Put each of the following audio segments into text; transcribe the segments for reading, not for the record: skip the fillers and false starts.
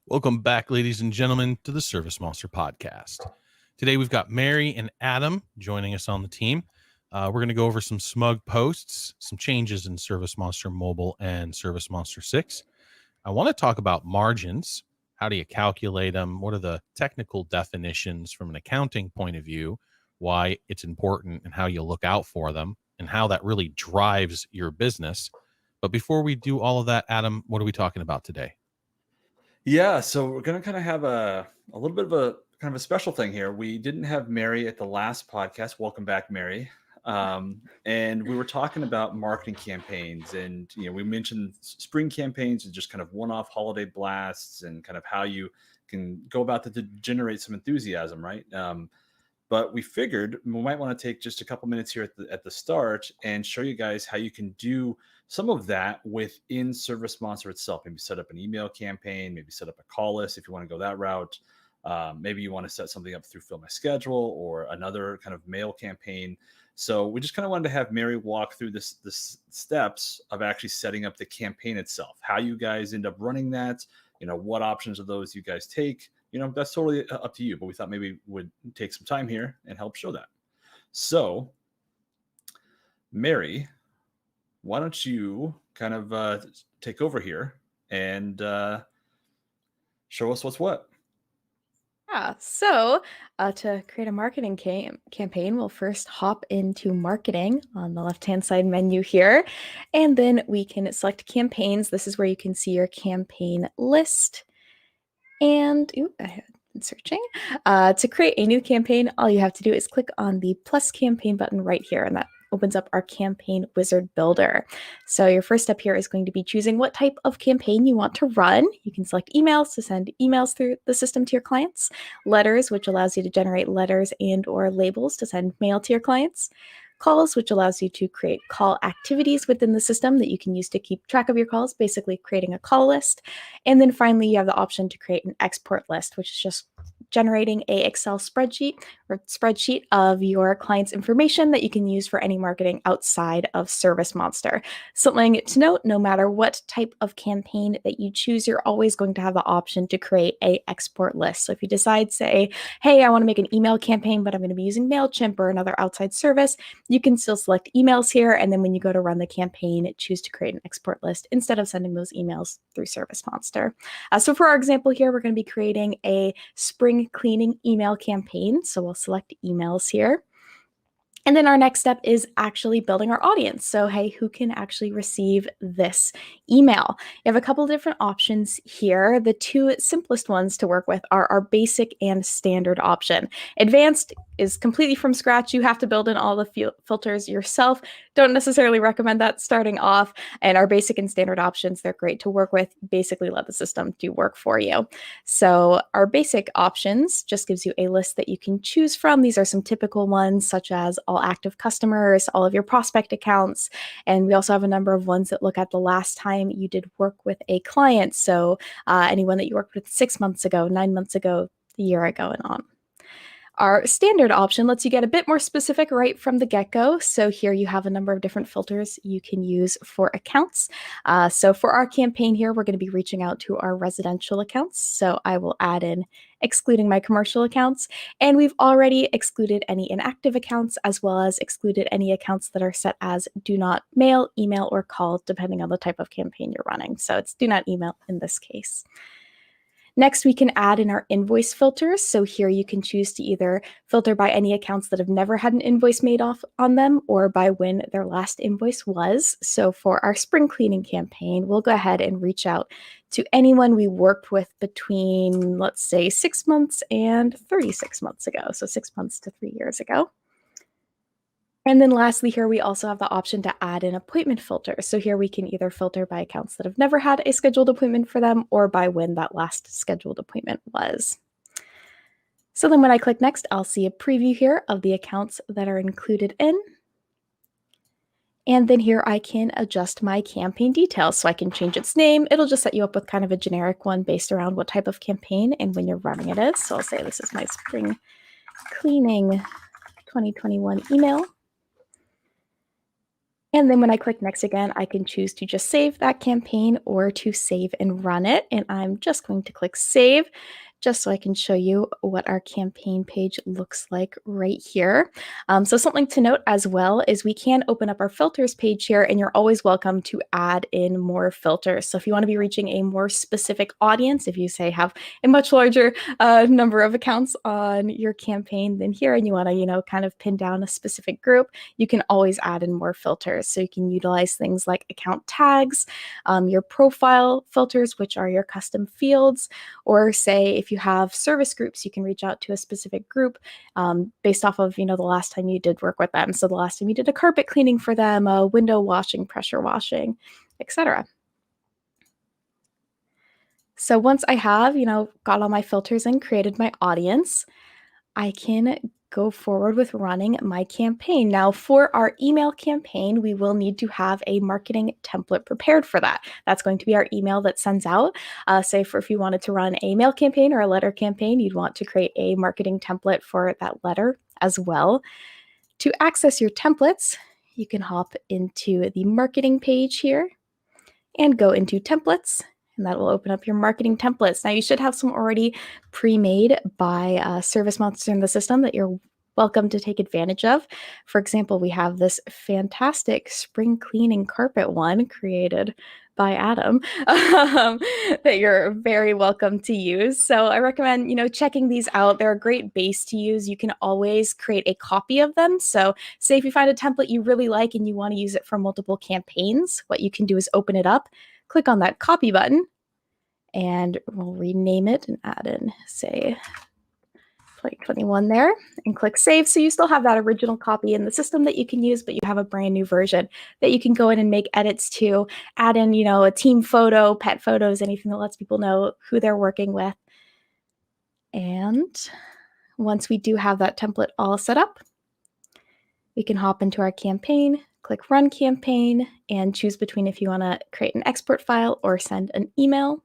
Welcome back, ladies and gentlemen, to the ServiceMonster podcast. Today we've got Mary and Adam joining us on the team. We're going to go over some SMUG posts, some changes in ServiceMonster Mobile and ServiceMonster 6. I want to talk about margins. How do you calculate them? What are the technical definitions from an accounting point of view? Why it's important and how you look out for them and how that really drives your business. But before we do all of that, Adam, what are we talking about today? Yeah, so we're gonna kind of have a little bit of a kind of a special thing here. We didn't have Mary at the last podcast. Welcome back, Mary. And we were talking about marketing campaigns, and we mentioned spring campaigns and just kind of one-off holiday blasts, and kind of how you can go about that to generate some enthusiasm, right? But we figured we might want to take just a couple minutes here at the start and show you guys how you can do some of that within ServiceMonster itself. Maybe set up an email campaign, maybe set up a call list if you want to go that route. Maybe you want to set something up through Fill My Schedule or another kind of mail campaign. So we just kind of wanted to have Mary walk through this steps of actually setting up the campaign itself, how you guys end up running that, what options of those you guys take. That's totally up to you, but we thought maybe would take some time here and help show that. So, Mary, why don't you kind of take over here and show us what's what? So to create a marketing campaign, we'll first hop into marketing on the left-hand side menu here, and then we can select campaigns. This is where you can see your campaign list. And I have been searching. To create a new campaign, all you have to do is click on the plus campaign button right here, and that opens up our campaign wizard builder. So your first step here is going to be choosing what type of campaign you want to run. You can select emails to send emails through the system to your clients, letters, which allows you to generate letters and or labels to send mail to your clients, calls, which allows you to create call activities within the system that you can use to keep track of your calls, basically creating a call list. And then finally, you have the option to create an export list, which is just generating a Excel spreadsheet of your client's information that you can use for any marketing outside of ServiceMonster. Something to note, no matter what type of campaign that you choose, you're always going to have the option to create a export list. So if you decide, say, hey, I want to make an email campaign, but I'm going to be using MailChimp or another outside service, you can still select emails here. And then when you go to run the campaign, choose to create an export list instead of sending those emails through ServiceMonster. So for our example here, we're going to be creating a spring cleaning email campaign. So we'll select emails here. And then our next step is actually building our audience. So, hey, who can actually receive this email? You have a couple different options here. The two simplest ones to work with are our basic and standard option. Advanced is completely from scratch. You have to build in all the filters yourself. Don't necessarily recommend that starting off. And our basic and standard options, they're great to work with. Basically let the system do work for you. So our basic options just gives you a list that you can choose from. These are some typical ones, such as all active customers, all of your prospect accounts. And we also have a number of ones that look at the last time you did work with a client. So anyone that you worked with 6 months ago, 9 months ago, a year ago, and on. Our standard option lets you get a bit more specific right from the get-go. So here you have a number of different filters you can use for accounts. So for our campaign here, we're going to be reaching out to our residential accounts. So I will add in excluding my commercial accounts. And we've already excluded any inactive accounts, as well as excluded any accounts that are set as do not mail, email, or call, depending on the type of campaign you're running. So it's do not email in this case. Next, we can add in our invoice filters. So here you can choose to either filter by any accounts that have never had an invoice made off on them or by when their last invoice was. So for our spring cleaning campaign, we'll go ahead and reach out to anyone we worked with between, let's say, 6 months and 36 months ago. So 6 months to 3 years ago. And then lastly here, we also have the option to add an appointment filter. So here we can either filter by accounts that have never had a scheduled appointment for them or by when that last scheduled appointment was. So then when I click next, I'll see a preview here of the accounts that are included in. And then here I can adjust my campaign details. So I can change its name. It'll just set you up with kind of a generic one based around what type of campaign and when you're running it is. So I'll say this is my spring cleaning 2021 email. And then when I click next again, I can choose to just save that campaign or to save and run it. And I'm just going to click save just so I can show you what our campaign page looks like right here. So something to note as well is we can open up our filters page here, and you're always welcome to add in more filters. So if you want to be reaching a more specific audience, if you say have a much larger number of accounts on your campaign than here, and you want to, kind of pin down a specific group, you can always add in more filters. So you can utilize things like account tags, your profile filters, which are your custom fields, or say if you have service groups, you can reach out to a specific group based off of, the last time you did work with them. So the last time you did a carpet cleaning for them, window washing, pressure washing, etc. So once I have, got all my filters and created my audience, I can go forward with running my campaign. Now, for our email campaign, we will need to have a marketing template prepared for that. That's going to be our email that sends out. Say if you wanted to run a mail campaign or a letter campaign, you'd want to create a marketing template for that letter as well. To access your templates, you can hop into the marketing page here and go into templates, and that will open up your marketing templates. Now, you should have some already pre-made by ServiceMonster in the system that you're welcome to take advantage of. For example, we have this fantastic spring cleaning carpet one created by Adam that you're very welcome to use. So I recommend, checking these out. They're a great base to use. You can always create a copy of them. So say if you find a template you really like and you want to use it for multiple campaigns, what you can do is open it up, click on that copy button, and we'll rename it and add in, say, 2021 there, and click save. So you still have that original copy in the system that you can use, but you have a brand new version that you can go in and make edits to, add in, a team photo, pet photos, anything that lets people know who they're working with. And once we do have that template all set up, we can hop into our campaign, click run campaign, and choose between if you want to create an export file or send an email.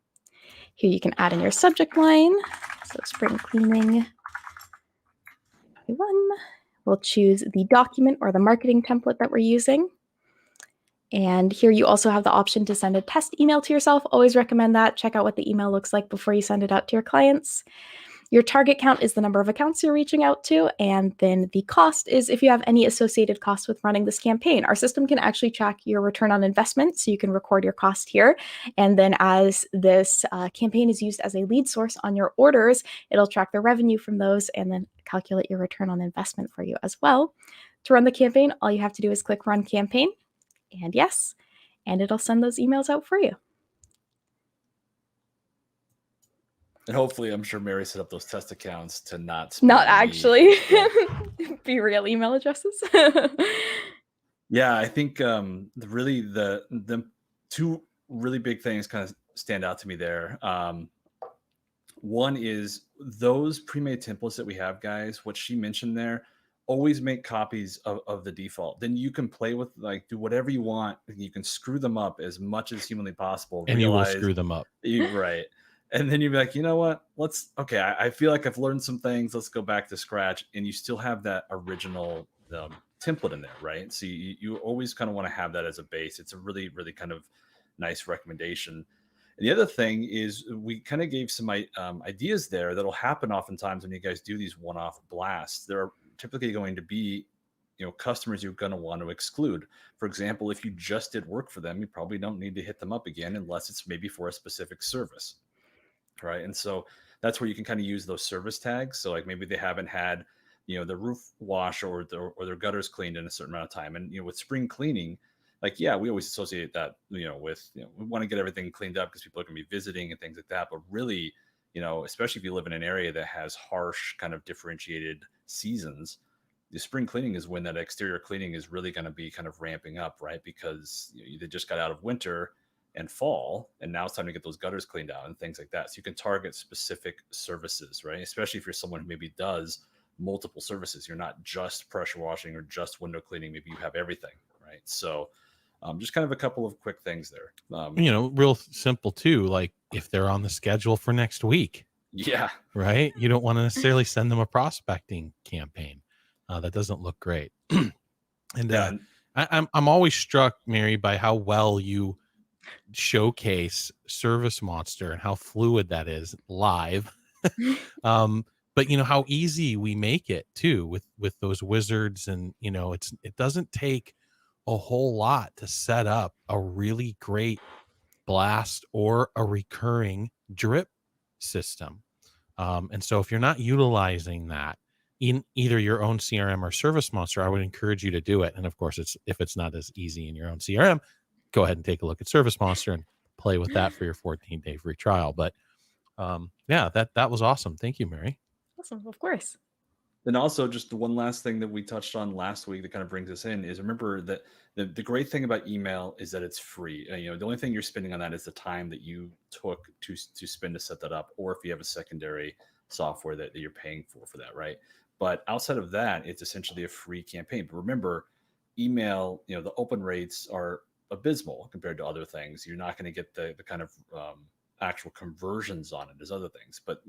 Here you can add in your subject line. So spring cleaning 21. We'll choose the document or the marketing template that we're using. And here you also have the option to send a test email to yourself. Always recommend that. Check out what the email looks like before you send it out to your clients. Your target count is the number of accounts you're reaching out to, and then the cost is if you have any associated costs with running this campaign. Our system can actually track your return on investment, so you can record your cost here. And then as this campaign is used as a lead source on your orders, it'll track the revenue from those and then calculate your return on investment for you as well. To run the campaign, all you have to do is click Run Campaign, and yes, and it'll send those emails out for you. And hopefully, I'm sure Mary set up those test accounts to not actually be real email addresses. Yeah, I think really the two really big things kind of stand out to me there. One is those pre-made templates that we have, guys. What she mentioned there, always make copies of the default. Then you can play with, do whatever you want. You can screw them up as much as humanly possible. And you will screw them up. Right. And then you'd be like, you know what? I feel like I've learned some things. Let's go back to scratch. And you still have that original template in there, right? So you always kind of want to have that as a base. It's a really, really kind of nice recommendation. And the other thing is we kind of gave some ideas there that'll happen oftentimes when you guys do these one-off blasts. There are typically going to be customers you're going to want to exclude. For example, if you just did work for them, you probably don't need to hit them up again unless it's maybe for a specific service. Right. And so that's where you can kind of use those service tags. So maybe they haven't had, the roof wash or their gutters cleaned in a certain amount of time. And, with spring cleaning, we always associate that, with, we want to get everything cleaned up because people are going to be visiting and things like that. But really, especially if you live in an area that has harsh kind of differentiated seasons, the spring cleaning is when that exterior cleaning is really going to be kind of ramping up, right? Because they just got out of winter and fall, and now it's time to get those gutters cleaned out and things like that. So you can target specific services, right? Especially if you're someone who maybe does multiple services. You're not just pressure washing or just window cleaning. Maybe you have everything, right? So just kind of a couple of quick things there. Real simple too. Like if they're on the schedule for next week. Yeah. Right. You don't want to necessarily send them a prospecting campaign. That doesn't look great. And I'm always struck, Mary, by how well you showcase ServiceMonster and how fluid that is live. um, but how easy we make it too with those wizards, and it doesn't take a whole lot to set up a really great blast or a recurring drip system. And so if you're not utilizing that in either your own CRM or ServiceMonster, I would encourage you to do it. And of course, if it's not as easy in your own CRM, go ahead and take a look at ServiceMonster and play with that for your 14-day free trial. But yeah, that was awesome. Thank you, Mary. Awesome, of course. And also, just the one last thing that we touched on last week that kind of brings us in is, remember that the great thing about email is that it's free. The only thing you're spending on that is the time that you took to spend to set that up, or if you have a secondary software that you're paying for that, right? But outside of that, it's essentially a free campaign. But remember, email, the open rates are abysmal compared to other things. You're not going to get the kind of actual conversions on it as other things, but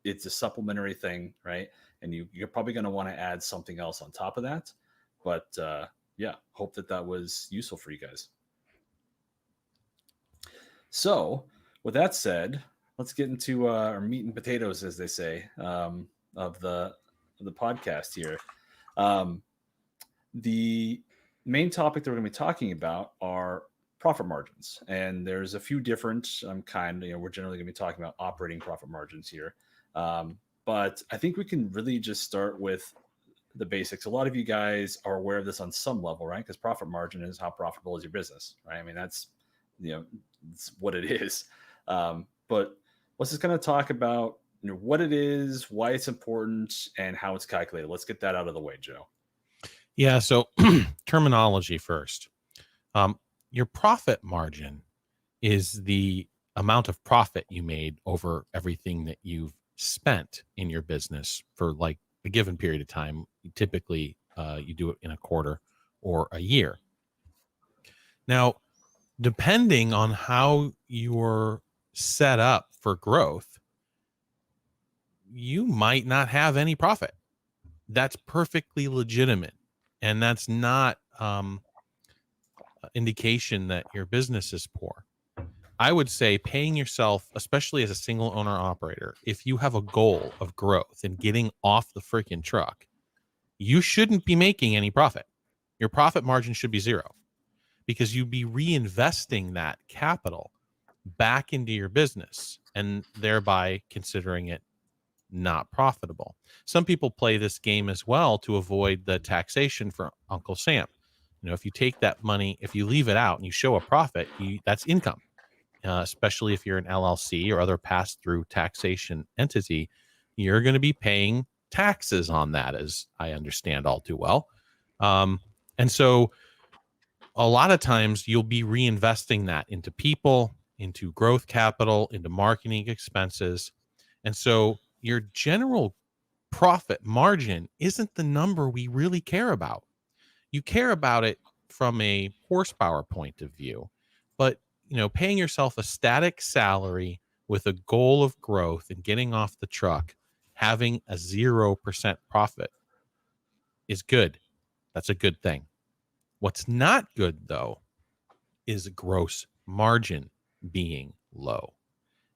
it's a supplementary thing, right? And you're probably going to want to add something else on top of that. But yeah, hope that was useful for you guys. So with that said, let's get into our meat and potatoes, as they say, of the podcast here. The main topic that we're going to be talking about are profit margins. And there's a few different we're generally going to be talking about operating profit margins here. But I think we can really just start with the basics. A lot of you guys are aware of this on some level, right? Because profit margin is how profitable is your business, right? I mean, that's, it's what it is. But let's just kind of talk about what it is, why it's important, and how it's calculated. Let's get that out of the way, Joe. Yeah. So terminology first. Your profit margin is the amount of profit you made over everything that you've spent in your business for like a given period of time. Typically, you do it in a quarter or a year. Now, depending on how you're set up for growth, you might not have any profit. That's perfectly legitimate. And that's not indication that your business is poor. I would say paying yourself, especially as a single owner operator, if you have a goal of growth and getting off the freaking truck, you shouldn't be making any profit. Your profit margin should be zero, because you'd be reinvesting that capital back into your business and thereby considering it not profitable. Some people play this game as well to avoid the taxation for Uncle Sam. If you take that money, if you leave it out and you show a profit, that's income. Especially if you're an LLC or other pass-through taxation entity, you're going to be paying taxes on that, as I understand all too well. And so a lot of times you'll be reinvesting that into people, into growth capital, into marketing expenses. And so your general profit margin isn't the number we really care about. You care about it from a horsepower point of view, but paying yourself a static salary with a goal of growth and getting off the truck, having a 0% profit is good. That's a good thing. What's not good, though, is gross margin being low.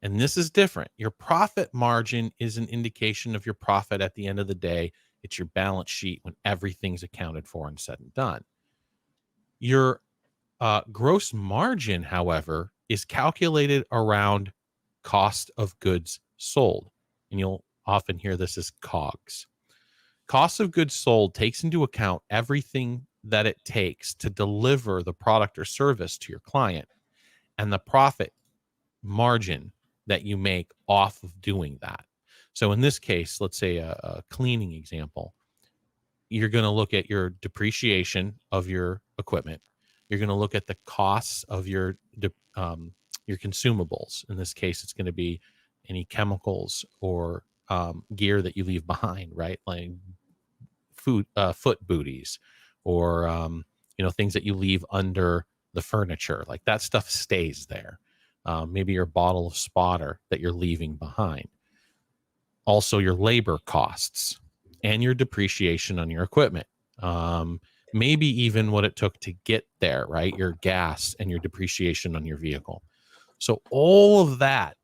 And this is different. Your profit margin is an indication of your profit at the end of the day. It's your balance sheet when everything's accounted for and said and done. Your gross margin, however, is calculated around cost of goods sold. And you'll often hear this as COGS. Cost of goods sold takes into account everything that it takes to deliver the product or service to your client and the profit margin that you make off of doing that. So in this case, let's say a cleaning example, you're going to look at your depreciation of your equipment. You're going to look at the costs of your consumables. In this case, it's going to be any chemicals or gear that you leave behind, right? Like foot booties, or things that you leave under the furniture. Like that stuff stays there. Maybe your bottle of spotter that you're leaving behind. Also, your labor costs and your depreciation on your equipment. maybe even what it took to get there, right? Your gas and your depreciation on your vehicle. So all of that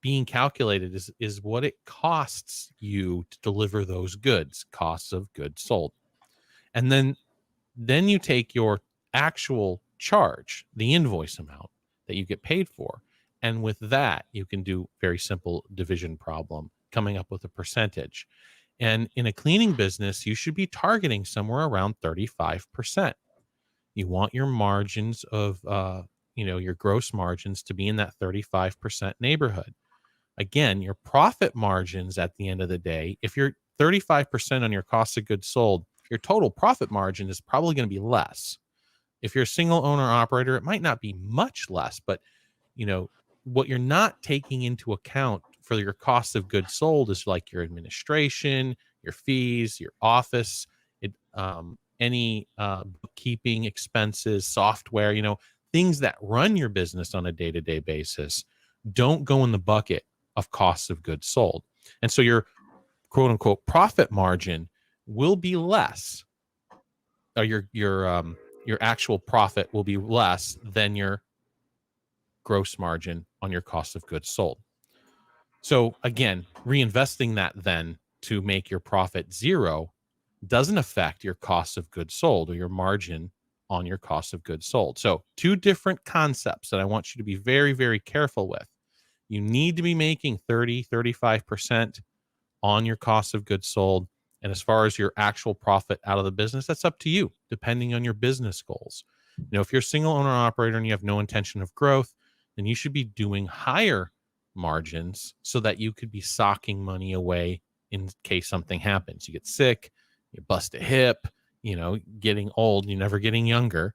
being calculated is what it costs you to deliver those goods, costs of goods sold. And then you take your actual charge, the invoice amount that you get paid for. And with that, you can do very simple division problem, coming up with a percentage. And in a cleaning business, you should be targeting somewhere around 35%. You want your margins of, your gross margins to be in that 35% neighborhood. Again, your profit margins at the end of the day, if you're 35% on your cost of goods sold, your total profit margin is probably going to be less. If you're a single owner operator, it might not be much less, but what you're not taking into account for your cost of goods sold is like your administration, your fees, your office, any bookkeeping expenses, software, things that run your business on a day-to-day basis don't go in the bucket of costs of goods sold. And so your quote unquote profit margin will be less, or your actual profit will be less than your gross margin on your cost of goods sold. So again, reinvesting that then to make your profit zero doesn't affect your cost of goods sold or your margin on your cost of goods sold. So two different concepts that I want you to be very, very careful with. You need to be making 35% on your cost of goods sold. And as far as your actual profit out of the business, that's up to you, depending on your business goals. If you're a single owner operator and you have no intention of growth, then you should be doing higher margins so that you could be socking money away in case something happens. You get sick, you bust a hip, getting old, you're never getting younger.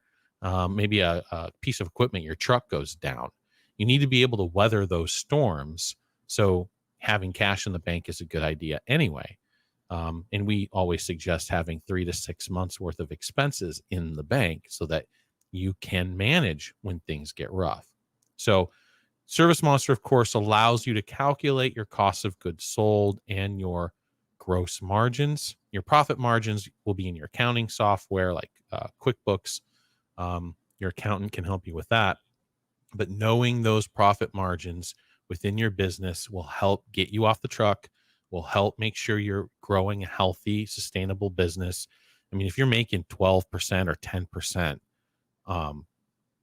Maybe a piece of equipment, your truck goes down. You need to be able to weather those storms. So having cash in the bank is a good idea anyway. And we always suggest having 3 to 6 months worth of expenses in the bank so that you can manage when things get rough. So ServiceMonster, of course, allows you to calculate your cost of goods sold and your gross margins. Your profit margins will be in your accounting software like QuickBooks. Your accountant can help you with that. But knowing those profit margins within your business will help get you off the truck, will help make sure you're growing a healthy, sustainable business. I mean, if you're making 12% or 10%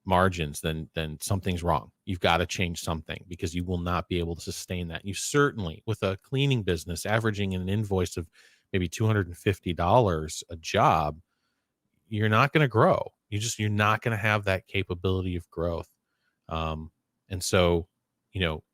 margins, then something's wrong. You've got to change something because you will not be able to sustain that. You certainly, with a cleaning business averaging an invoice of maybe $250 a job, you're not going to grow. You're not going to have that capability of growth. And so,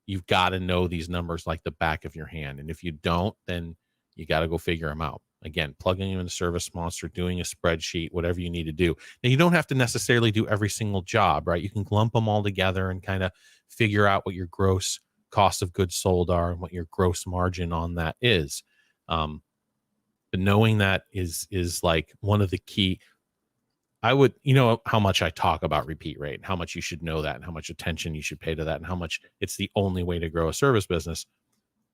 you've got to know these numbers like the back of your hand. And if you don't, then you got to go figure them out. Again, plugging them into ServiceMonster, doing a spreadsheet, whatever you need to do. Now, you don't have to necessarily do every single job, right? You can lump them all together and kind of figure out what your gross cost of goods sold are and what your gross margin on that is. But knowing that is like one of the key. I would, how much I talk about repeat rate and how much you should know that and how much attention you should pay to that and how much it's the only way to grow a service business.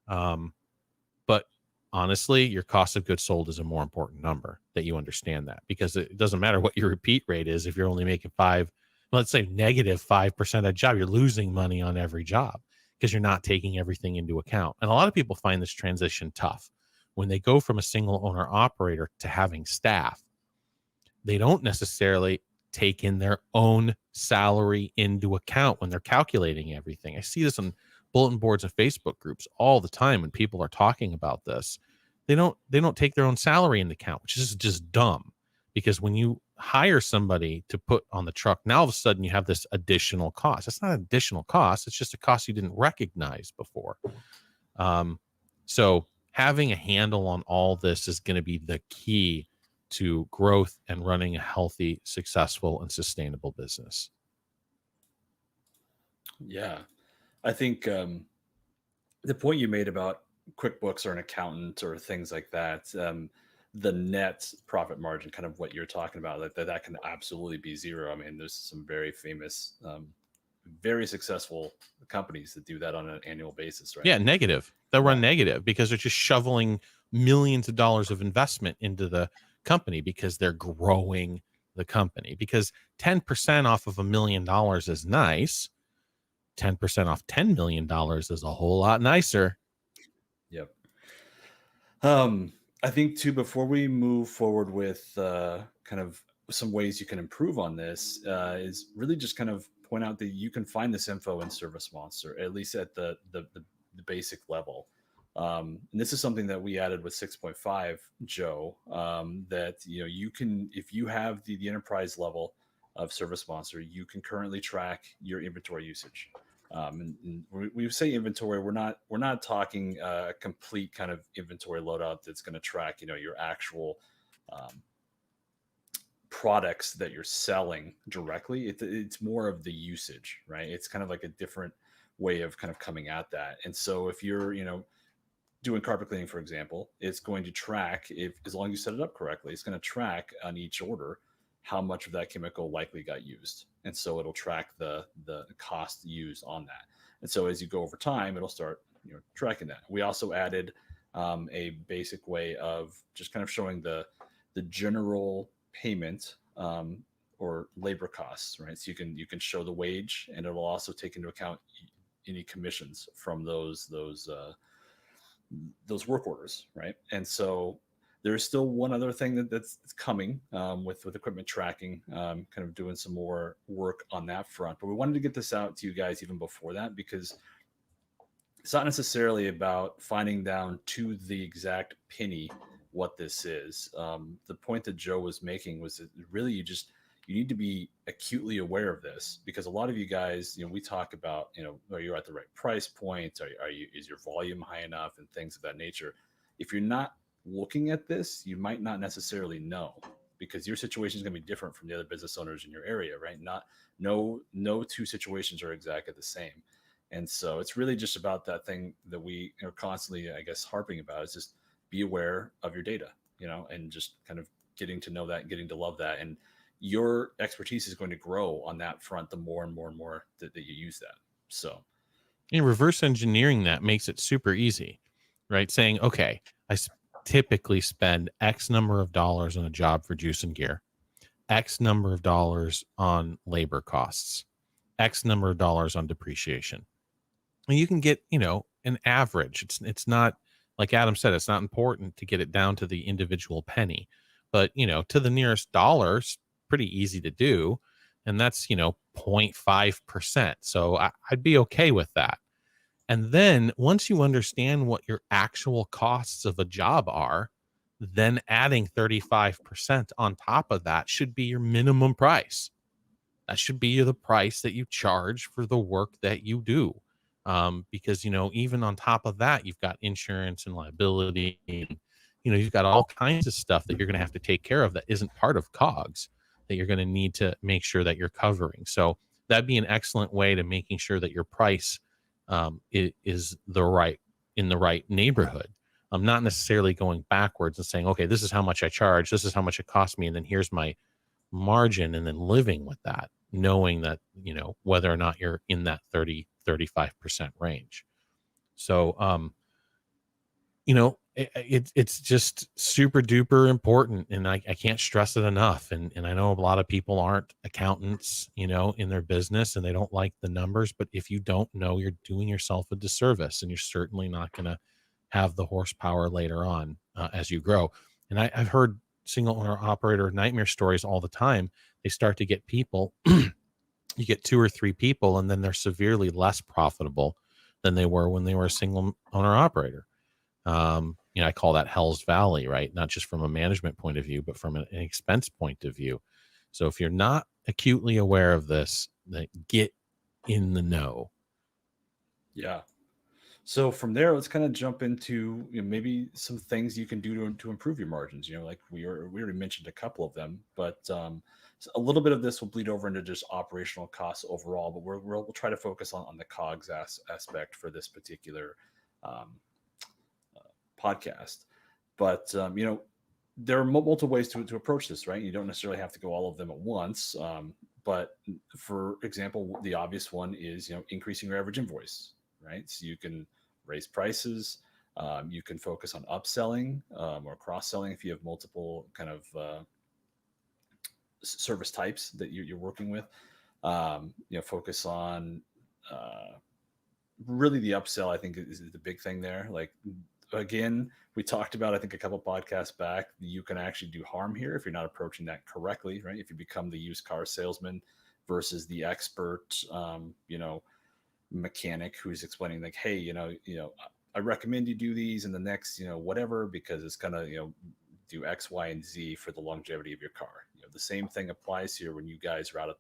But honestly, your cost of goods sold is a more important number that you understand that, because it doesn't matter what your repeat rate is. If you're only making let's say negative 5% a job, you're losing money on every job because you're not taking everything into account. And a lot of people find this transition tough when they go from a single owner operator to having staff. They don't necessarily take in their own salary into account when they're calculating everything. I see this on bulletin boards and Facebook groups all the time when people are talking about this. They don't take their own salary into account, which is just dumb, because when you hire somebody to put on the truck, now all of a sudden you have this additional cost. It's not an additional cost. It's just a cost you didn't recognize before. So having a handle on all this is going to be the key to growth and running a healthy, successful, and sustainable business. Yeah. I think the point you made about QuickBooks or an accountant or things like that, the net profit margin, kind of what you're talking about, like that can absolutely be zero. I mean, there's some very famous, very successful companies that do that on an annual basis, right? Yeah, negative. They'll run negative because they're just shoveling millions of dollars of investment into the company because they're growing the company. Because 10% off of $1 million is nice. 10% off $10 million is a whole lot nicer. Yep. I think too, before we move forward with kind of some ways you can improve on this, is really just kind of point out that you can find this info in ServiceMonster, at least at the basic level. And this is something that we added with 6.5, Joe, that you can, if you have the enterprise level of ServiceMonster, you can currently track your inventory usage. And we say inventory, we're not talking a complete kind of inventory loadout that's going to track your actual products that you're selling directly. It's more of the usage, right? It's kind of like a different way of kind of coming at that. And so if you're doing carpet cleaning, for example, it's going to track, if as long as you set it up correctly, it's going to track on each order how much of that chemical likely got used. And so it'll track the cost used on that. And so as you go over time, it'll start tracking that. We also added a basic way of just kind of showing the general payment or labor costs, right? So you can show the wage, and it'll also take into account any commissions from those work orders, right? And so there's still one other thing that's coming with equipment tracking, kind of doing some more work on that front. But we wanted to get this out to you guys even before that, because it's not necessarily about finding down to the exact penny what this is. The point that Joe was making was that really you need to be acutely aware of this, because a lot of you guys, we talk about, are you at the right price point? Is your volume high enough, and things of that nature. If you're not looking at this, you might not necessarily know, because your situation is going to be different from the other business owners in your area, right? No two situations are exactly the same. And so it's really just about that thing that we are constantly, I guess, harping about, is just be aware of your data, and just kind of getting to know that and getting to love that. And your expertise is going to grow on that front the more and more and more that you use that. So Reverse engineering that makes it super easy, right? Saying, okay, I typically spend X number of dollars on a job for juice and gear, X number of dollars on labor costs, X number of dollars on depreciation. And you can get, an average. It's not, like Adam said, it's not important to get it down to the individual penny, but, to the nearest dollars, pretty easy to do. And that's, 0.5%. So I'd be okay with that. And then once you understand what your actual costs of a job are, then adding 35% on top of that should be your minimum price. That should be the price that you charge for the work that you do. Because, even on top of that, you've got insurance and liability, and, you've got all kinds of stuff that you're going to have to take care of that isn't part of COGS, that you're going to need to make sure that you're covering. So that'd be an excellent way to making sure that your price is in the right neighborhood. I'm not necessarily going backwards and saying, okay, this is how much I charge, this is how much it cost me, and then here's my margin, and then living with that, knowing that, whether or not you're in that 35% range. So, it's just super duper important, and I can't stress it enough. And I know a lot of people aren't accountants, in their business, and they don't like the numbers, but if you don't know, you're doing yourself a disservice, and you're certainly not going to have the horsepower later on as you grow. And I've heard single owner operator nightmare stories all the time. They start to get people, you get 2 or 3 people, and then they're severely less profitable than they were when they were a single owner operator. I call that Hell's Valley, right? Not just from a management point of view, but from an expense point of view. So if you're not acutely aware of this, then get in the know. Yeah. So from there, let's kind of jump into maybe some things you can do to improve your margins. Like we already mentioned a couple of them, but so a little bit of this will bleed over into just operational costs overall. But we'll try to focus on the COGS aspect for this particular podcast. But there are multiple ways to approach this, right? You don't necessarily have to go all of them at once. But for example, the obvious one is increasing your average invoice, right? So you can raise prices. You can focus on upselling or cross-selling if you have multiple kind of service types that you're working with. Focus on really the upsell. I think is the big thing there. Like, again, we talked about, I think a couple podcasts back, you can actually do harm here if you're not approaching that correctly, right? If you become the used car salesman versus the expert, mechanic who's explaining like, hey, I recommend you do these in the next, whatever, because it's gonna, do X, Y, and Z for the longevity of your car. The same thing applies here when you guys are out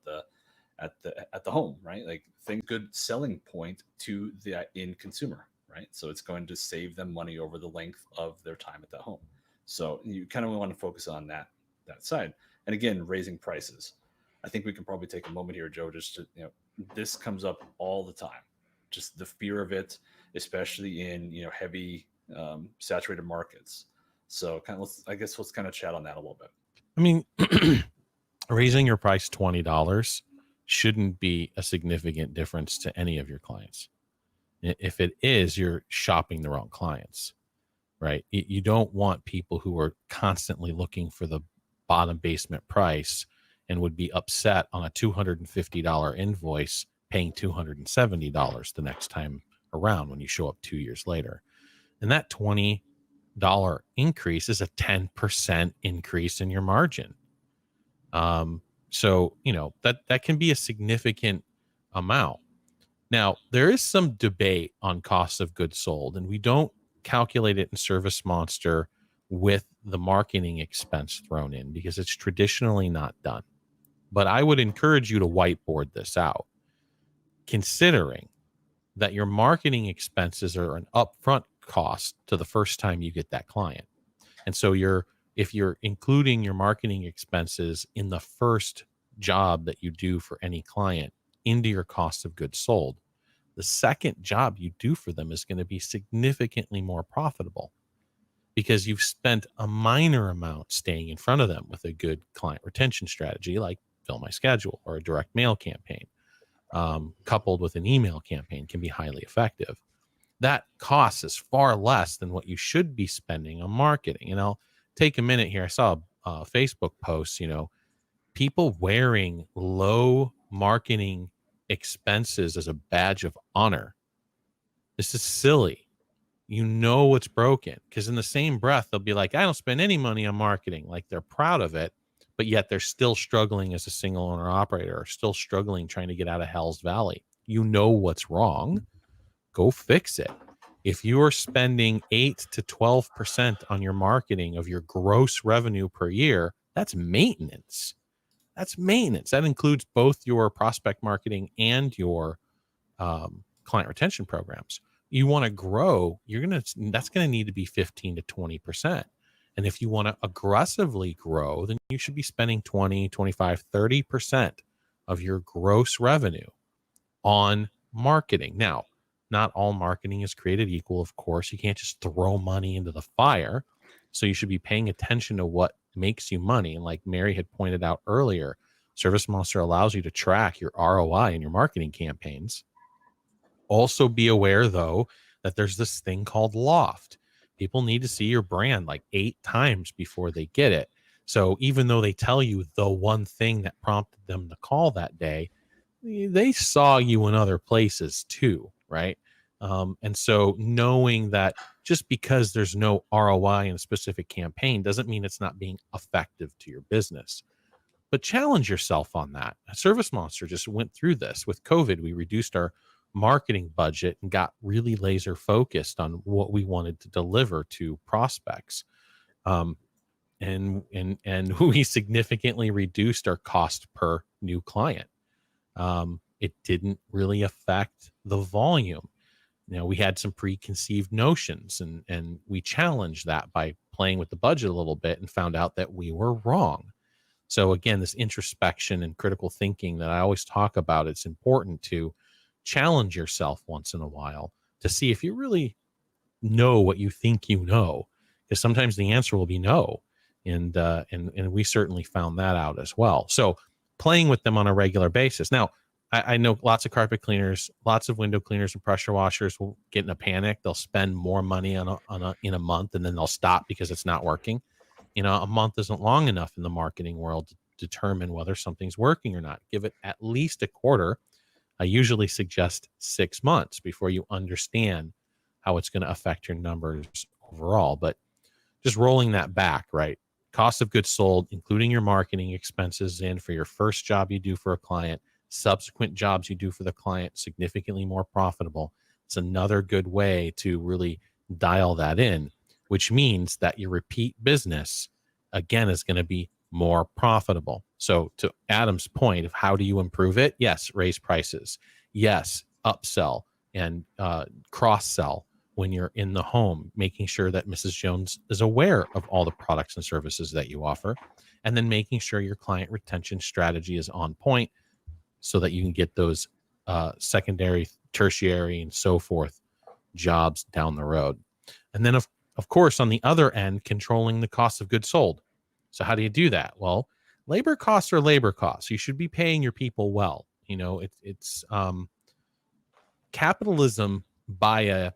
at the home, right? Like, think good selling point to the end consumer, right? So it's going to save them money over the length of their time at the home. So you kind of want to focus on that side. And again, raising prices. I think we can probably take a moment here, Joe, just to, this comes up all the time, just the fear of it, especially in, heavy saturated markets. So let's kind of chat on that a little bit. I mean, raising your price $20 shouldn't be a significant difference to any of your clients. If it is, you're shopping the wrong clients, right? You don't want people who are constantly looking for the bottom basement price and would be upset on a $250 invoice paying $270 the next time around when you show up 2 years later. And that $20 increase is a 10% increase in your margin. So, that can be a significant amount. Now, there is some debate on cost of goods sold, and we don't calculate it in ServiceMonster with the marketing expense thrown in because it's traditionally not done. But I would encourage you to whiteboard this out, considering that your marketing expenses are an upfront cost to the first time you get that client. And so if you're including your marketing expenses in the first job that you do for any client into your cost of goods sold, the second job you do for them is going to be significantly more profitable because you've spent a minor amount staying in front of them with a good client retention strategy like Fill My Schedule or a direct mail campaign, coupled with an email campaign, can be highly effective. That cost is far less than what you should be spending on marketing. And I'll take a minute here. I saw a Facebook post, people wearing low marketing expenses as a badge of honor. This is silly. What's broken, because in the same breath, they'll be like, I don't spend any money on marketing. Like, they're proud of it, but yet they're still struggling as a single owner operator, or still struggling trying to get out of Hell's Valley. What's wrong. Go fix it. If you are spending 8 to 12% on your marketing of your gross revenue per year, that's maintenance. That includes both your prospect marketing and your client retention programs. You want to grow, that's going to need to be 15 to 20%. And if you want to aggressively grow, then you should be spending 20, 25, 30% of your gross revenue on marketing. Now, not all marketing is created equal, of course. You can't just throw money into the fire. So you should be paying attention to what makes you money. And like Mary had pointed out earlier, ServiceMonster allows you to track your ROI in your marketing campaigns. Also be aware, though, that there's this thing called loft. People need to see your brand like 8 times before they get it. So even though they tell you the one thing that prompted them to call that day, they saw you in other places too, right? And so knowing that just because there's no ROI in a specific campaign doesn't mean it's not being effective to your business. But challenge yourself on that. ServiceMonster just went through this. With COVID, we reduced our marketing budget and got really laser focused on what we wanted to deliver to prospects. And we significantly reduced our cost per new client. It didn't really affect the volume. We had some preconceived notions, and we challenged that by playing with the budget a little bit and found out that we were wrong. So again, this introspection and critical thinking that I always talk about, it's important to challenge yourself once in a while to see if you really know what you think you know, because sometimes the answer will be no. And we certainly found that out as well. So playing with them on a regular basis. Now, I know lots of carpet cleaners, lots of window cleaners and pressure washers will get in a panic. They'll spend more money in a month, and then they'll stop because it's not working. A month isn't long enough in the marketing world to determine whether something's working or not. Give it at least a quarter. I usually suggest 6 months before you understand how it's going to affect your numbers overall. But just rolling that back, right? Cost of goods sold, including your marketing expenses in for your first job you do for a client, subsequent jobs you do for the client, significantly more profitable. It's another good way to really dial that in, which means that your repeat business, again, is going to be more profitable. So to Adam's point of how do you improve it? Yes, raise prices. Yes, upsell and cross-sell when you're in the home, making sure that Mrs. Jones is aware of all the products and services that you offer, and then making sure your client retention strategy is on point so that you can get those secondary, tertiary, and so forth jobs down the road. And then, of course, on the other end, controlling the cost of goods sold. So how do you do that? Well, labor costs are labor costs. You should be paying your people well. It's capitalism by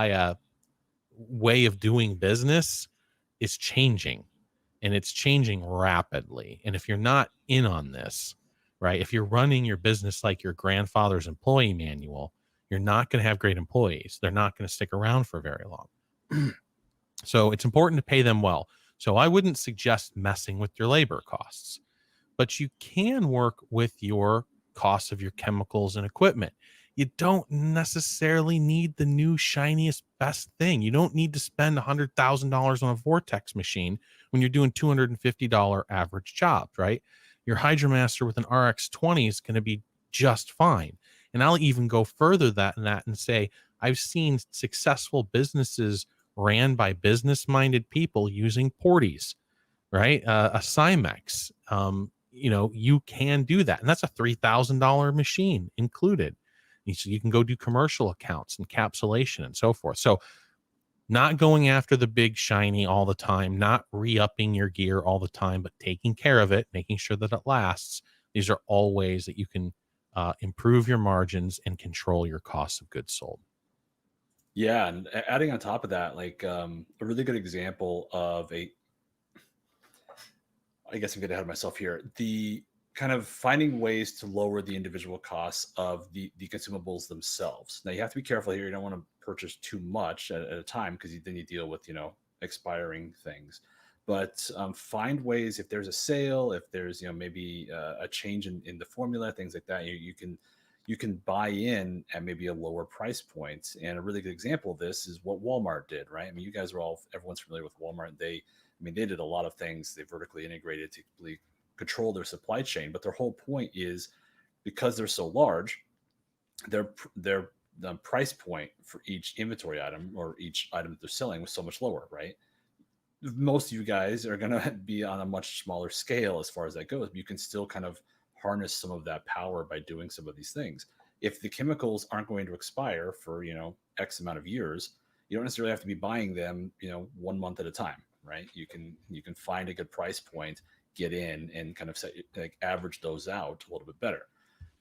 a way of doing business is changing, and it's changing rapidly. And if you're not in on this, right, if you're running your business like your grandfather's employee manual, you're not going to have great employees. They're not going to stick around for very long. So it's important to pay them well. So I wouldn't suggest messing with your labor costs, but you can work with your costs of your chemicals and equipment. You don't necessarily need the new shiniest best thing. You don't need to spend $100,000 on a Vortex machine when you're doing $250 average jobs, right? Your Hydromaster with an RX20 is going to be just fine. And I'll even go further than that and say I've seen successful businesses ran by business-minded people using Porties, right? A Cymex. You can do that. And that's a $3,000 machine included. So you can go do commercial accounts, encapsulation, and so forth. So not going after the big shiny all the time, not re-upping your gear all the time, but taking care of it, making sure that it lasts. These are all ways that you can improve your margins and control your cost of goods sold. Yeah, and adding on top of that, like a really good example of I guess I'm getting ahead of myself here. The kind of finding ways to lower the individual costs of the consumables themselves. Now you have to be careful here. You don't want to purchase too much at a time because then you deal with expiring things. But find ways, if there's a sale, if there's maybe a change in the formula, things like that. You can buy in at maybe a lower price point. And a really good example of this is what Walmart did, right? I mean, you guys are everyone's familiar with Walmart. They did a lot of things. They vertically integrated to control their supply chain, but their whole point is because they're so large, their the price point for each inventory item or each item that they're selling was so much lower, right? Most of you guys are going to be on a much smaller scale as far as that goes, but you can still kind of harness some of that power by doing some of these things. If the chemicals aren't going to expire for X amount of years, you don't necessarily have to be buying them 1 month at a time, right? You can find a good price point, get in, and kind of average those out a little bit better.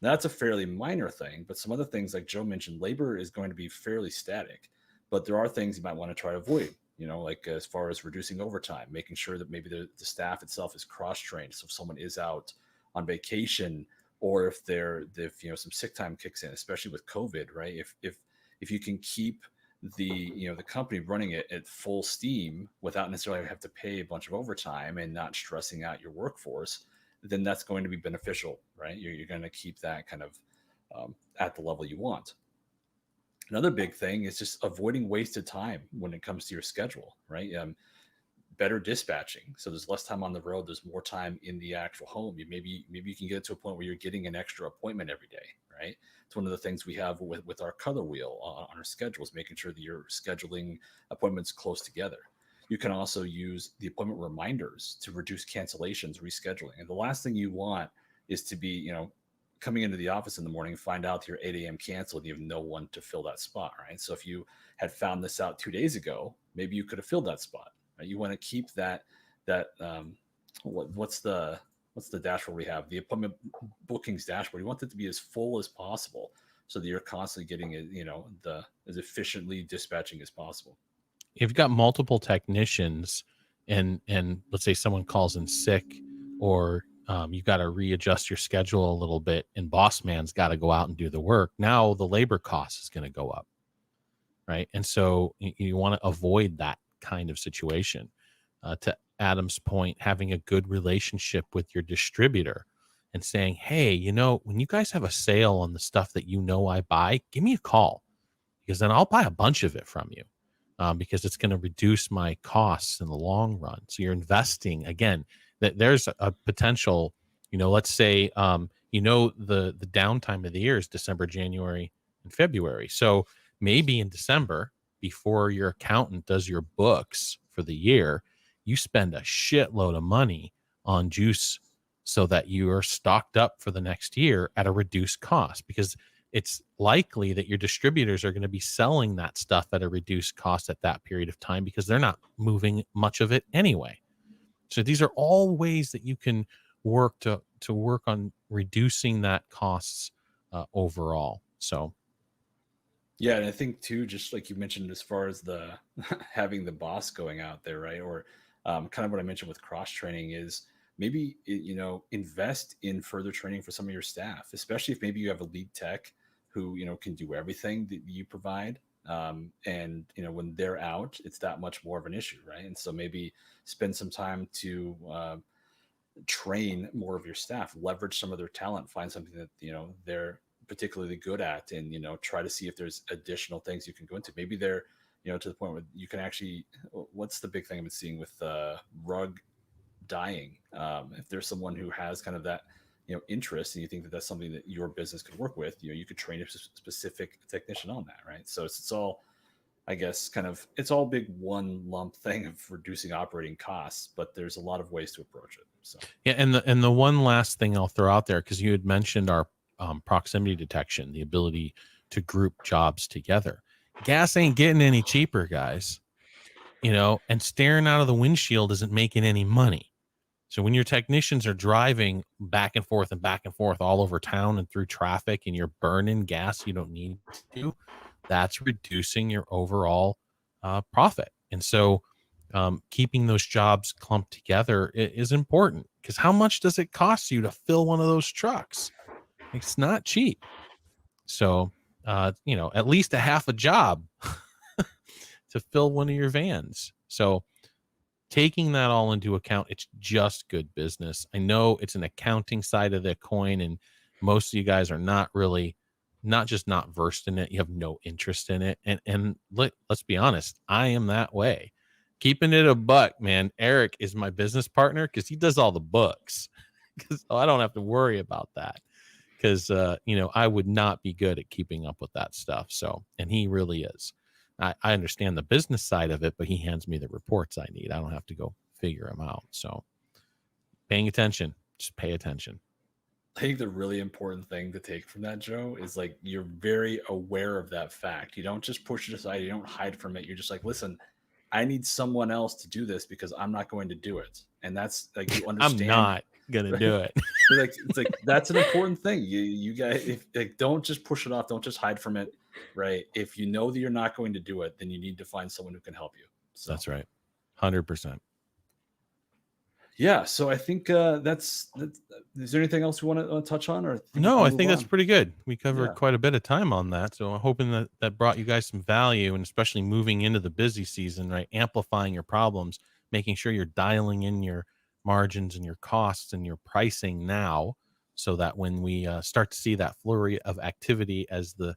Now, that's a fairly minor thing, but some other things, like Joe mentioned, labor is going to be fairly static, but there are things you might want to try to avoid. Like as far as reducing overtime, making sure that maybe the staff itself is cross-trained. So if someone is out on vacation, or if some sick time kicks in, especially with COVID, right? If you can keep the company running it at full steam without necessarily have to pay a bunch of overtime and not stressing out your workforce, then that's going to be beneficial, right? You're going to keep that kind of at the level you want. Another big thing is just avoiding wasted time when it comes to your schedule, right? Better dispatching. So there's less time on the road. There's more time in the actual home. Maybe you can get it to a point where you're getting an extra appointment every day, right? It's one of the things we have with our color wheel on our schedules, making sure that you're scheduling appointments close together. You can also use the appointment reminders to reduce cancellations, rescheduling. And the last thing you want is to be, coming into the office in the morning, find out your 8 a.m. canceled, and you have no one to fill that spot, right? So if you had found this out 2 days ago, maybe you could have filled that spot. Right? You want to keep that what's the what's the dashboard we have? The appointment bookings dashboard. You want it to be as full as possible so that you're constantly getting it, as efficiently dispatching as possible. If you've got multiple technicians and let's say someone calls in sick, or you've got to readjust your schedule a little bit, and boss man's got to go out and do the work, now the labor cost is going to go up, right? And so you want to avoid that kind of situation. To Adam's point, having a good relationship with your distributor and saying, hey, when you guys have a sale on the stuff that I buy, give me a call, because then I'll buy a bunch of it from you, because it's going to reduce my costs in the long run. So you're investing again, that there's a potential, let's say, the downtime of the year is December, January, and February. So maybe in December, before your accountant does your books for the year, you spend a shitload of money on juice so that you are stocked up for the next year at a reduced cost, because it's likely that your distributors are going to be selling that stuff at a reduced cost at that period of time, because they're not moving much of it anyway. So these are all ways that you can work to work on reducing that costs overall. So yeah, and I think too, just like you mentioned, as far as the having the boss going out there, right? Or kind of what I mentioned with cross training is maybe invest in further training for some of your staff, especially if maybe you have a lead tech who can do everything that you provide. And when they're out, it's that much more of an issue, right? And so maybe spend some time to train more of your staff, leverage some of their talent, find something that they're particularly good at, and try to see if there's additional things you can go into. Maybe they're to the point where you can actually, what's the big thing I've been seeing with rug dyeing? If there's someone who has kind of that interest, and you think that that's something that your business could work with, you could train a specific technician on that, right? So it's all, I guess, kind of, it's all big one lump thing of reducing operating costs, but there's a lot of ways to approach it. So yeah, and the one last thing I'll throw out there, because you had mentioned our proximity detection, the ability to group jobs together. Gas ain't getting any cheaper, guys. And staring out of the windshield isn't making any money. So when your technicians are driving back and forth all over town and through traffic, and you're burning gas you don't need to, that's reducing your overall profit. And so keeping those jobs clumped together is important, because how much does it cost you to fill one of those trucks? It's not cheap. So, at least a half a job to fill one of your vans. So taking that all into account, it's just good business. I know it's an accounting side of the coin, and most of you guys are not just not versed in it, you have no interest in it. And let's be honest, I am that way. Keeping it a buck, man. Eric is my business partner because he does all the books, because I don't have to worry about that, because I would not be good at keeping up with that stuff. So, and he really is. I understand the business side of it, but he hands me the reports I need. I don't have to go figure them out. So paying attention, just pay attention. I think the really important thing to take from that, Joe, is like, you're very aware of that fact. You don't just push it aside. You don't hide from it. You're just like, listen, I need someone else to do this because I'm not going to do it. And that's like, you understand. I'm not going to do it. It's like, that's an important thing. You guys, don't just push it off. Don't just hide from it. Right. If you know that you're not going to do it, then you need to find someone who can help you. So that's right. 100%. Yeah. So I think that's. Is there anything else you want to touch on? Or I think that's pretty good. We covered quite a bit of time on that. So I'm hoping that brought you guys some value, and especially moving into the busy season, right? Amplifying your problems, making sure you're dialing in your margins and your costs and your pricing now, so that when we start to see that flurry of activity as the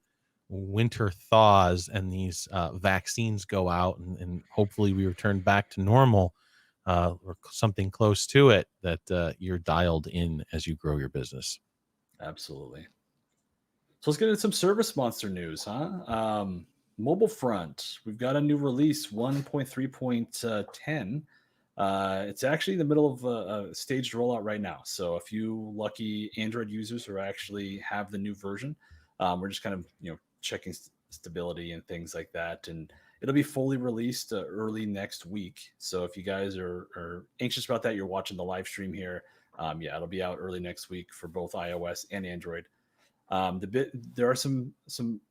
winter thaws and these vaccines go out, and hopefully we return back to normal, or something close to it, that you're dialed in as you grow your business. Absolutely. So let's get into some ServiceMonster news, huh? Mobile front, we've got a new release, 1.3.10. It's actually in the middle of a staged rollout right now. So a few lucky Android users who actually have the new version. We're just kind of checking stability and things like that, and it'll be fully released early next week. So if you guys are anxious about that, you're watching the live stream here, Yeah, it'll be out early next week for both iOS and Android. There are some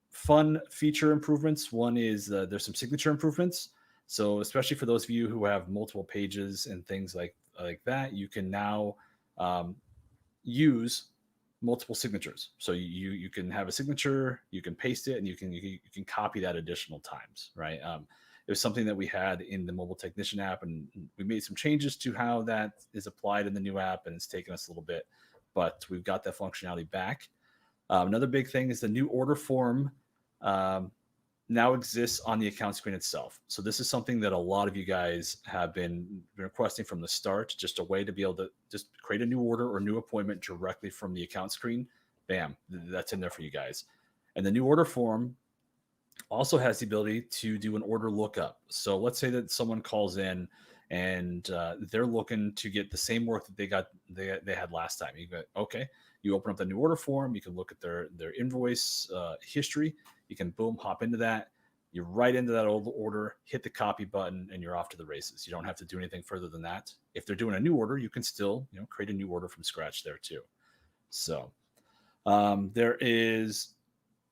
fun feature improvements. One is there's some signature improvements. So especially for those of you who have multiple pages and things like that, you can now use multiple signatures. So you can have a signature, you can paste it, and you can copy that additional times, right? It was something that we had in the mobile technician app, and we made some changes to how that is applied in the new app, and it's taken us a little bit, but we've got that functionality back. Another big thing is the new order form now exists on the account screen itself. So this is something that a lot of you guys have been requesting from the start, just a way to be able to just create a new order or new appointment directly from the account screen. Bam, that's in there for you guys. And the new order form also has the ability to do an order lookup. So let's say that someone calls in and they're looking to get the same work that they had last time. You go, okay, you open up the new order form, you can look at their invoice history, you can boom, hop into that, you're right into that old order, hit the copy button, and you're off to the races. You don't have to do anything further than that. If they're doing a new order, you can still create a new order from scratch there too. So there is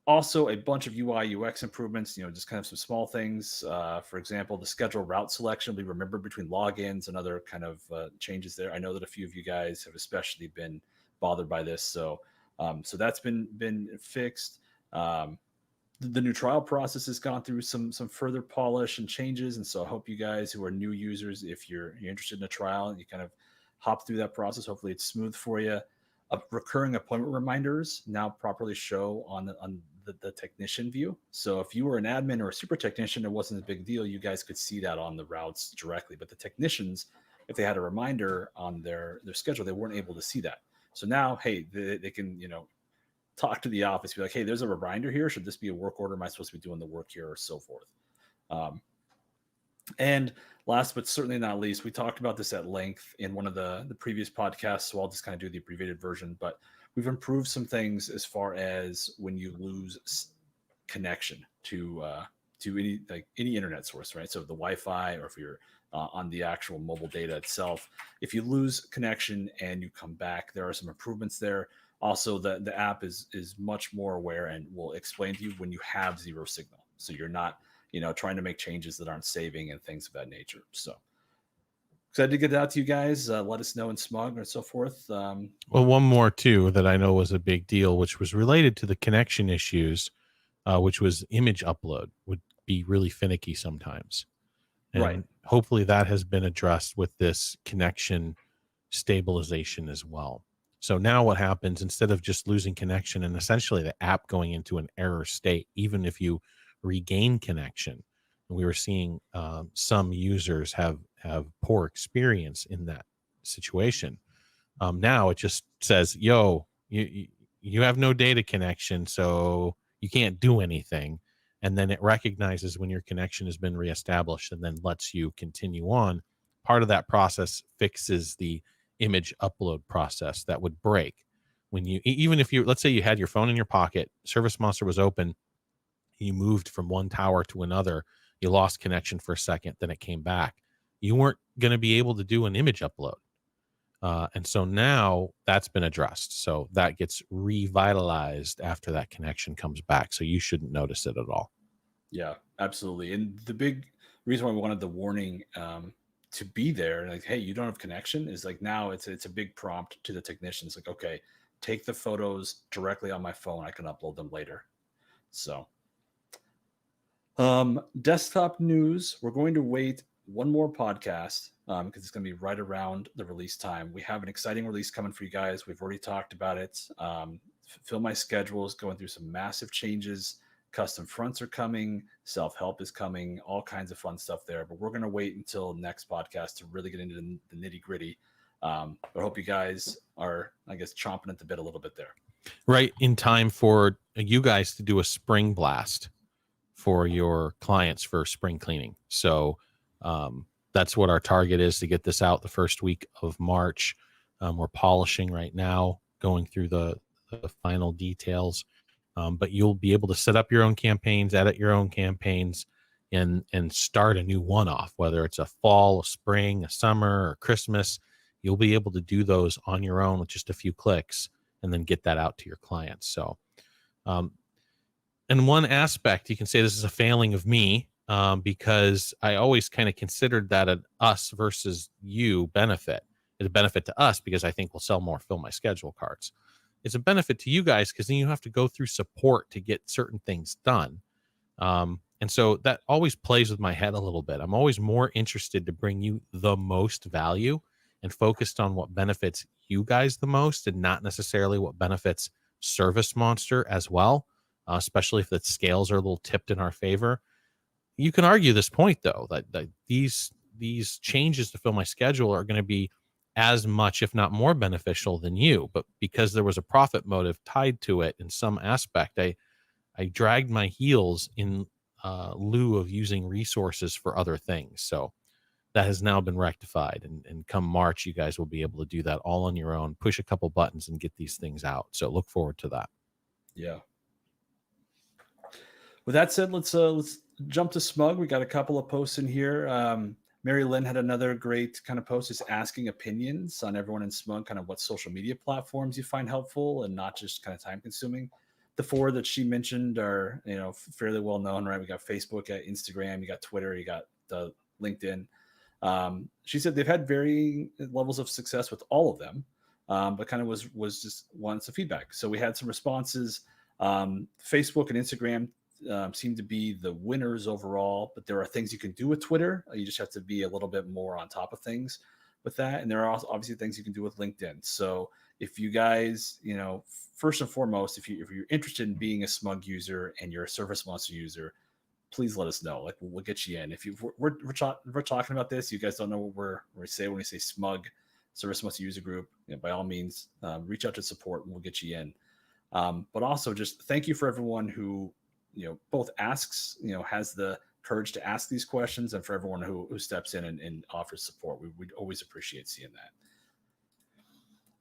also a bunch of UI UX improvements, just kind of some small things. For example, the schedule route selection will be remembered between logins and other kind of changes there. I know that a few of you guys have especially been bothered by this. So that's been fixed. The new trial process has gone through some further polish and changes. And so I hope you guys who are new users, if you're interested in a trial and you kind of hop through that process, hopefully it's smooth for you. Recurring appointment reminders now properly show on the technician view. So if you were an admin or a super technician, it wasn't a big deal. You guys could see that on the routes directly. But the technicians, if they had a reminder on their schedule, they weren't able to see that. So now, hey, they can, talk to the office, be like, hey, there's a reminder here. Should this be a work order? Am I supposed to be doing the work here, or so forth? And last but certainly not least, we talked about this at length in one of the previous podcasts, so I'll just kind of do the abbreviated version, but we've improved some things as far as when you lose connection to any internet source, right? So the Wi-Fi, or if you're on the actual mobile data itself, if you lose connection and you come back, there are some improvements there. Also, the app is much more aware and will explain to you when you have zero signal. So you're not, trying to make changes that aren't saving and things of that nature. So excited to get that out to you guys. Let us know in SMUG or so forth. Well, one more too that I know was a big deal, which was related to the connection issues, which was image upload would be really finicky sometimes. And right. Hopefully that has been addressed with this connection stabilization as well. So now what happens, instead of just losing connection and essentially the app going into an error state, even if you regain connection, and we were seeing some users have poor experience in that situation. Now it just says, yo, you have no data connection, so you can't do anything. And then it recognizes when your connection has been reestablished and then lets you continue on. Part of that process fixes the image upload process that would break when even if you, let's say you had your phone in your pocket, ServiceMonster was open, you moved from one tower to another, you lost connection for a second, then it came back. You weren't going to be able to do an image upload. And so now that's been addressed. So that gets revitalized after that connection comes back. So you shouldn't notice it at all. Yeah, absolutely. And the big reason why we wanted the warning to be there, like, hey, you don't have connection, is like now it's a big prompt to the technicians. Like, okay, take the photos directly on my phone. I can upload them later. So desktop news, we're going to wait one more podcast because it's going to be right around the release time. We have an exciting release coming for you guys. We've already talked about it. Fill my schedule is going through some massive changes. Custom fronts are coming, self-help is coming, all kinds of fun stuff there. But we're going to wait until next podcast to really get into the nitty-gritty. But I hope you guys are, I guess, chomping at the bit a little bit there. Right in time for you guys to do a spring blast for your clients for spring cleaning. So that's what our target is, to get this out the first week of March. We're polishing right now, going through the final details. But you'll be able to set up your own campaigns, edit your own campaigns, and start a new one off, whether it's a fall, a spring, a summer, or Christmas. you'll be able to do those on your own with just a few clicks and then get that out to your clients. So, in one aspect, you can say this is a failing of me, because I always kind of considered that an us versus you benefit. It's a benefit to us because I think we'll sell more Fill My Schedule cards. It's a benefit to you guys because then you have to go through support to get certain things done. And so that always plays with my head a little bit. I'm always more interested to bring you the most value and focused on what benefits you guys the most and not necessarily what benefits ServiceMonster as well, especially if the scales are a little tipped in our favor. You can argue this point, though, that these changes to Fill My Schedule are going to be as much, if not more, beneficial than you. But because there was a profit motive tied to it in some aspect, I dragged my heels in lieu of using resources for other things. So that has now been rectified. And come March, you guys will be able to do that all on your own, push a couple buttons and get these things out. So look forward to that. Yeah. With that said, let's jump to SMUG. We got a couple of posts in here. Mary Lynn had another great kind of post, just asking opinions on everyone in SMUG, kind of what social media platforms you find helpful and not just kind of time consuming. The four that she mentioned are, fairly well known, right? We got Facebook, Instagram, you got Twitter, you got the LinkedIn. She said they've had varying levels of success with all of them, but kind of was just wants some feedback. So we had some responses. Facebook and Instagram seem to be the winners overall, but there are things you can do with Twitter. You just have to be a little bit more on top of things with that. And there are also obviously things you can do with LinkedIn. So if you guys, first and foremost, if you're interested in being a SMUG user and you're a ServiceMonster user, please let us know. Like we'll get you in. If we're talking about this, you guys don't know what we say when we say SMUG, ServiceMonster User Group, by all means, reach out to support and we'll get you in. But also just thank you for everyone who, both asks, has the courage to ask these questions, and for everyone who steps in and offers support. We'd always appreciate seeing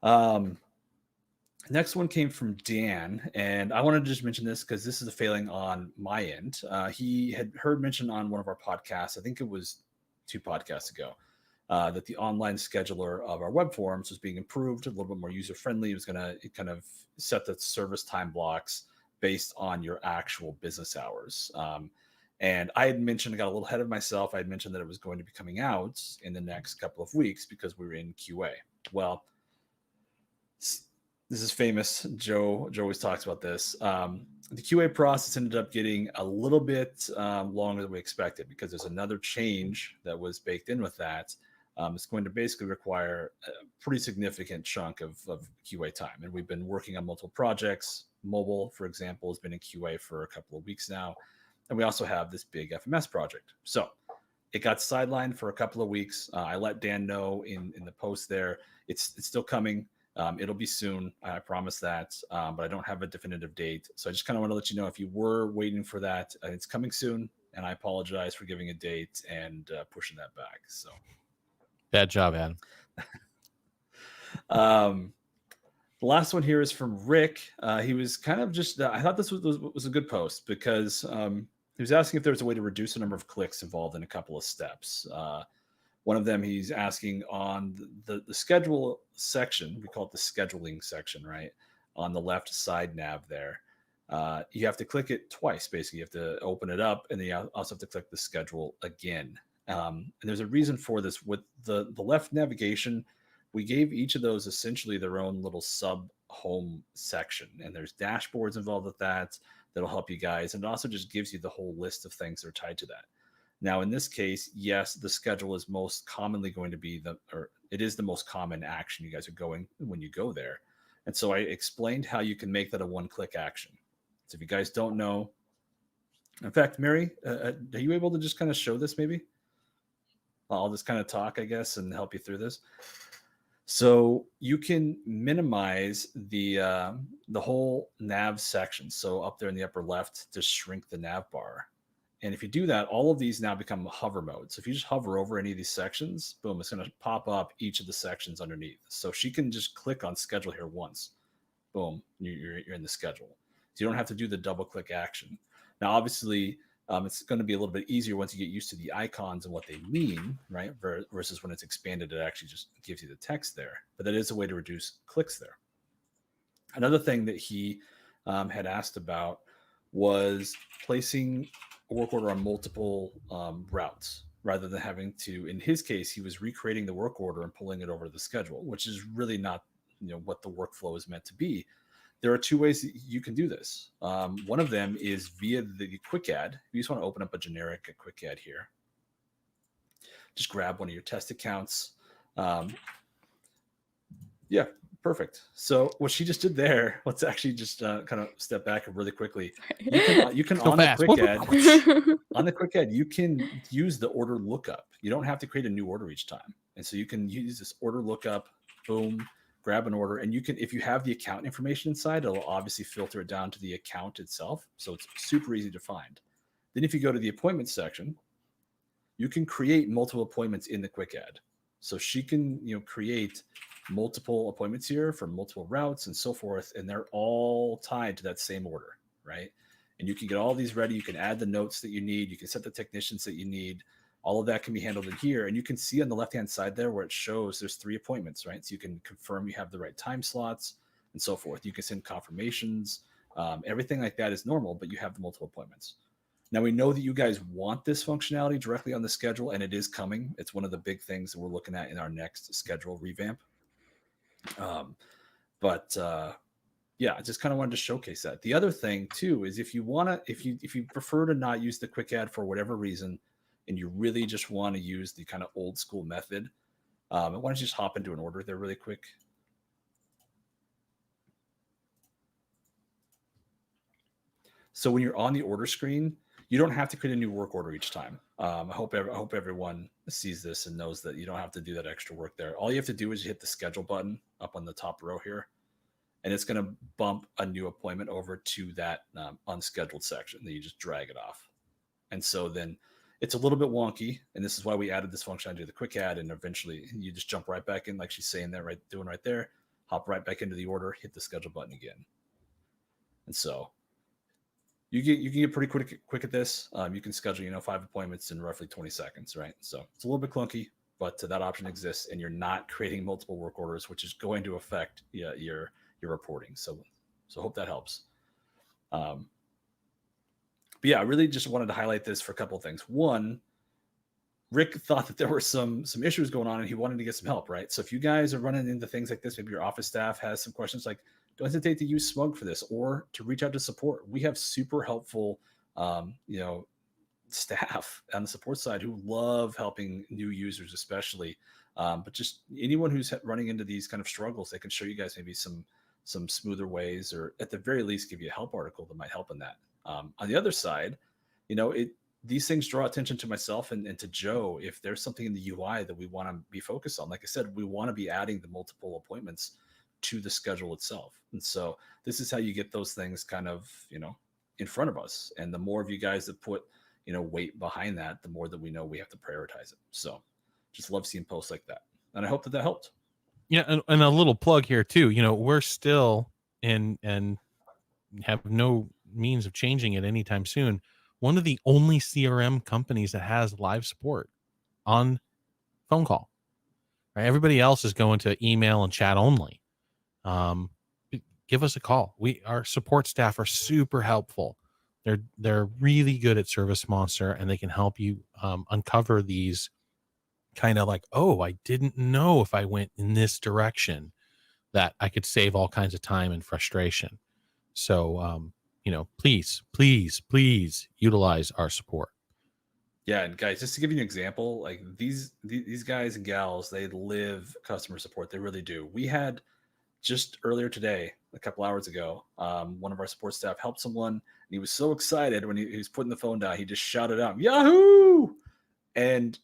that. Next one came from Dan, and I wanted to just mention this because this is a failing on my end. He had heard mention on one of our podcasts, I think it was 2 podcasts ago, that the online scheduler of our web forms was being improved, a little bit more user-friendly. It was going to kind of set the service time blocks based on your actual business hours. And I had mentioned, I got a little ahead of myself. I had mentioned that it was going to be coming out in the next couple of weeks because we were in QA. Well, this is famous. Joe always talks about this. The QA process ended up getting a little bit longer than we expected because there's another change that was baked in with that. It's going to basically require a pretty significant chunk of QA time. And we've been working on multiple projects. Mobile, for example, has been in QA for a couple of weeks now. And we also have this big FMS project. So it got sidelined for a couple of weeks. I let Dan know in the post there. It's still coming. It'll be soon. I promise that. But I don't have a definitive date. So I just kind of want to let you know if you were waiting for that, it's coming soon. And I apologize for giving a date and pushing that back. So bad job, Adam. The last one here is from Rick. He was kind of just, I thought this was a good post because he was asking if there was a way to reduce the number of clicks involved in a couple of steps. One of them, he's asking on the schedule section, we call it the scheduling section, right? On the left side nav there. You have to click it twice, basically. You have to open it up and then you also have to click the schedule again. And there's a reason for this. With the left navigation, we gave each of those essentially their own little sub home section, and there's dashboards involved with that'll help you guys. And it also just gives you the whole list of things that are tied to that. Now, in this case, yes, the schedule is most commonly going to be it is the most common action you guys are going when you go there. And so I explained how you can make that a one-click action. So if you guys don't know, in fact, Mary, are you able to just kind of show this maybe? I'll just kind of talk, I guess, and help you through this. So you can minimize the whole nav section. So up there in the upper left, just shrink the nav bar. And if you do that, all of these now become hover mode. So if you just hover over any of these sections, boom, it's going to pop up each of the sections underneath. So she can just click on schedule here once. Boom, you're in the schedule. So you don't have to do the double click action. Now, obviously, It's going to be a little bit easier once you get used to the icons and what they mean, right? Versus when it's expanded, it actually just gives you the text there. But that is a way to reduce clicks there. Another thing that he had asked about was placing a work order on multiple routes rather than having to, in his case, he was recreating the work order and pulling it over to the schedule, which is really not what the workflow is meant to be. There are two ways that you can do this. One of them is via the quick add. You just want to open up a generic quick add here. Just grab one of your test accounts. Yeah, perfect. So what she just did there, let's actually just kind of step back really quickly. You can on the quick add, you can use the order lookup. You don't have to create a new order each time. And so you can use this order lookup, boom, grab an order, and you can, if you have the account information inside, it'll obviously filter it down to the account itself. So it's super easy to find. Then if you go to the appointments section, you can create multiple appointments in the quick add. So she can, create multiple appointments here for multiple routes and so forth, and they're all tied to that same order, right? And you can get all these ready. You can add the notes that you need. You can set the technicians that you need. All of that can be handled in here. And you can see on the left-hand side there where it shows there's 3 appointments, right? So you can confirm you have the right time slots and so forth. You can send confirmations. Everything like that is normal, but you have the multiple appointments. Now, we know that you guys want this functionality directly on the schedule, and it is coming. It's one of the big things that we're looking at in our next schedule revamp. Yeah, I just kind of wanted to showcase that. The other thing too is if you prefer to not use the quick add for whatever reason, and you really just want to use the kind of old school method, why don't you just hop into an order there really quick? So when you're on the order screen, you don't have to create a new work order each time. I hope everyone sees this and knows that you don't have to do that extra work there. All you have to do is you hit the schedule button up on the top row here, and it's going to bump a new appointment over to that unscheduled section. Then you just drag it off. And so then it's a little bit wonky, and this is why we added this functionality to the quick add, and eventually you just jump right back in like she's saying there, doing right there, hop right back into the order, hit the schedule button again. And so you can get pretty quick at this. You can schedule 5 appointments in roughly 20 seconds, right? So it's a little bit clunky, but that option exists, and you're not creating multiple work orders, which is going to affect your reporting. So hope that helps. But yeah, I really just wanted to highlight this for a couple of things. One, Rick thought that there were some issues going on, and he wanted to get some help, right? So if you guys are running into things like this, maybe your office staff has some questions, like, don't hesitate to use SMUG for this or to reach out to support. We have super helpful, staff on the support side who love helping new users, especially. But just anyone who's running into these kind of struggles, they can show you guys maybe some smoother ways, or at the very least give you a help article that might help in that. On the other side, these things draw attention to myself and to Joe if there's something in the UI that we want to be focused on. Like I said, we want to be adding the multiple appointments to the schedule itself. And so this is how you get those things kind of, in front of us. And the more of you guys that put, weight behind that, the more that we know we have to prioritize it. So just love seeing posts like that. And I hope that helped. Yeah. And a little plug here too, we're still and have no means of changing it anytime soon. One of the only CRM companies that has live support on phone call, right? Everybody else is going to email and chat only. Give us a call. Our support staff are super helpful. They're really good at ServiceMonster, and they can help you uncover these kind of like, oh, I didn't know if I went in this direction that I could save all kinds of time and frustration. So, please utilize our support. Yeah, and guys, just to give you an example, like these guys and gals, they live customer support. They really do. We had just earlier today, a couple hours ago, one of our support staff helped someone, and he was so excited when he was putting the phone down. He just shouted out, "Yahoo!" And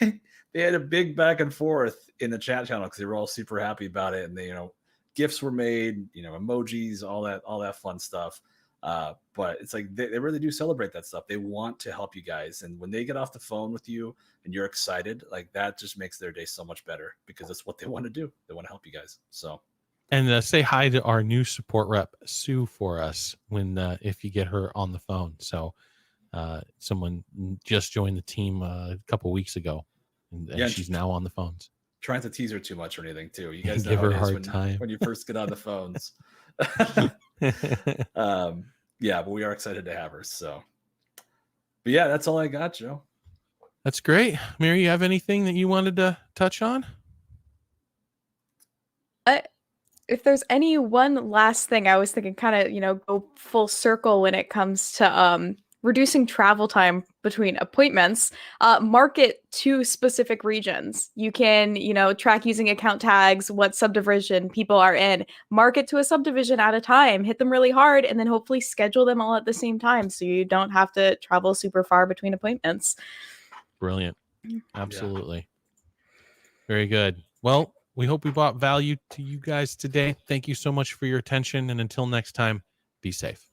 they had a big back and forth in the chat channel because they were all super happy about it, and they, gifts were made, emojis, all that fun stuff. But it's like they really do celebrate that stuff. They want to help you guys, and when they get off the phone with you and you're excited, like that just makes their day so much better because that's what they want to do. They want to help you guys. So. And say hi to our new support rep, Sue, for us when if you get her on the phone. So Someone just joined the team a couple weeks ago, and she's now on the phones. Trying to tease her too much or anything too. You guys know Give how her it a is hard time. when you first get on the phones. Yeah, but we are excited to have her. So, but yeah, that's all I got, Joe. That's great. Mary, you have anything that you wanted to touch on? If there's any one last thing, I was thinking kind of, go full circle when it comes to reducing travel time between appointments, market to specific regions. You can, track using account tags, what subdivision people are in, market to a subdivision at a time, hit them really hard, and then hopefully schedule them all at the same time so you don't have to travel super far between appointments. Brilliant. Absolutely. Very good. Well, we hope we brought value to you guys today. Thank you so much for your attention. And until next time, be safe.